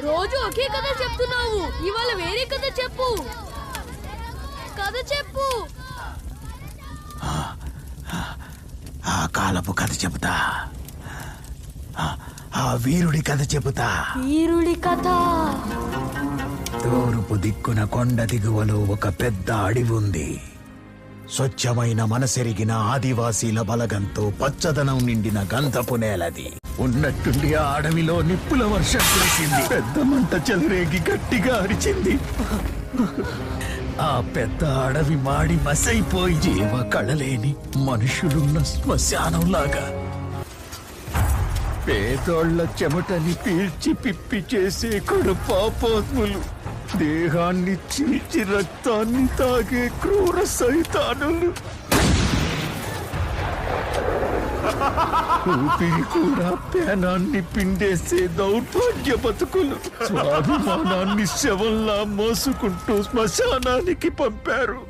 రోజు ఒకే కథ చెప్తున్నావు, ఇవాళ వేరే కథ చెప్పు. కథ చెప్పు. ఆ కాలపు కథ చెబుతా. ఆ వీరుడి కథ చెబుతా. వీరుడి కథ. తూర్పు దిక్కున కొండ దిగువలో ఒక పెద్ద అడవి ఉంది. స్వచ్ఛమైన మనసెరిగిన ఆదివాసీల బలగంతో పచ్చదనం నిండిన గంధపు నేలది. ఉన్నట్టుండి ఆ అడవిలో నిప్పుల వర్షం కురిసింది. పెద్ద మంట చెలరేగి గట్టిగా అరిచింది. ఆ పెద్ద అడవి మాడి మసైపోయి జీవ కళలేని మనుషులున్న శ్మశానంలాగా పేదోళ్ల చెమటని పీల్చి పిప్పి చేసే కడుపాపోత్ములు, దేహాన్ని చీల్చి రక్తాన్ని తాగే క్రూర సైతానులు, ఊపిరి కూడా పేనాన్ని పిండేసే దౌర్భాగ్య బతుకులు స్వాభిమానాన్ని శవంలా మోసుకుంటూ శ్మశానానికి పంపారు.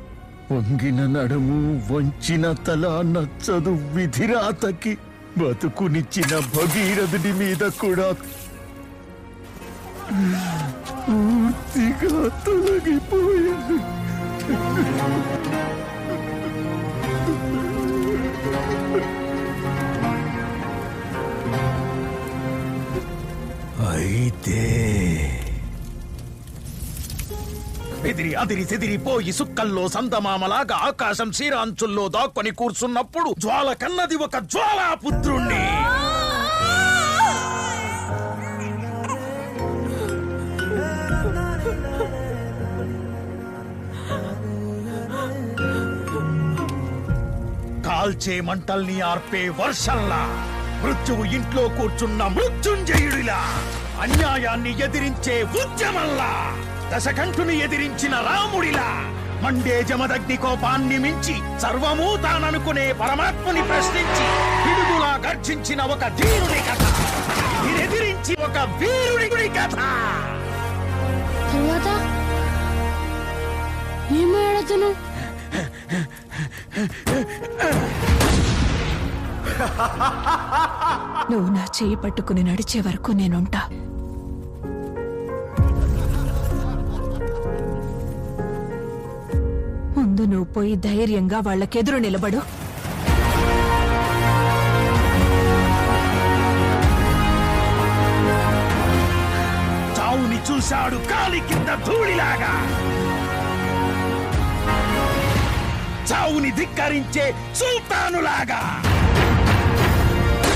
వంగిన నడుము, వంచిన తల నచ్చదు విధిరాతకి. బతుకునిచ్చిన భగీరథుడి మీద కూడా పూర్తిగా తొలగిపోయింది. అయితే అదిరి సెదిరిపోయి సుక్కల్లో సందమామలాగా ఆకాశం శ్రీరాంచుల్లో దాక్కొని కూర్చున్నప్పుడు జ్వాల కన్నది ఒక జ్వాలాపుత్రుణ్ణి. కాల్చే మంటల్ని ఆర్పే వర్షంలా, మృత్యువు ఇంట్లో కూర్చున్న మృత్యుంజయుడిలా, అన్యాయాన్ని ఎదిరించే ఉద్యమంలా, దశకంఠుని ఎదిరించిన రాముడిలా, మండే జమదగ్ని కోపాన్ని మించి సర్వమూ తాననుకునే పరమాత్ముని ప్రశ్నించి పిడుగులా గర్జించిన ఒక ధీరుడి కథ, ఎదిరించి ఒక వీరుడి కథ. తర్వాత ఏమాడతను? నువ్వు నా చేయి పట్టుకుని నడిచే వరకు నేనుంటా. ముందు నువ్వు పోయి ధైర్యంగా వాళ్ళకెదురు నిలబడు. చావుని చూశాడు కాలి కింద ధూళిలాగా, చావుని ధిక్కరించే సుల్తానులాగా.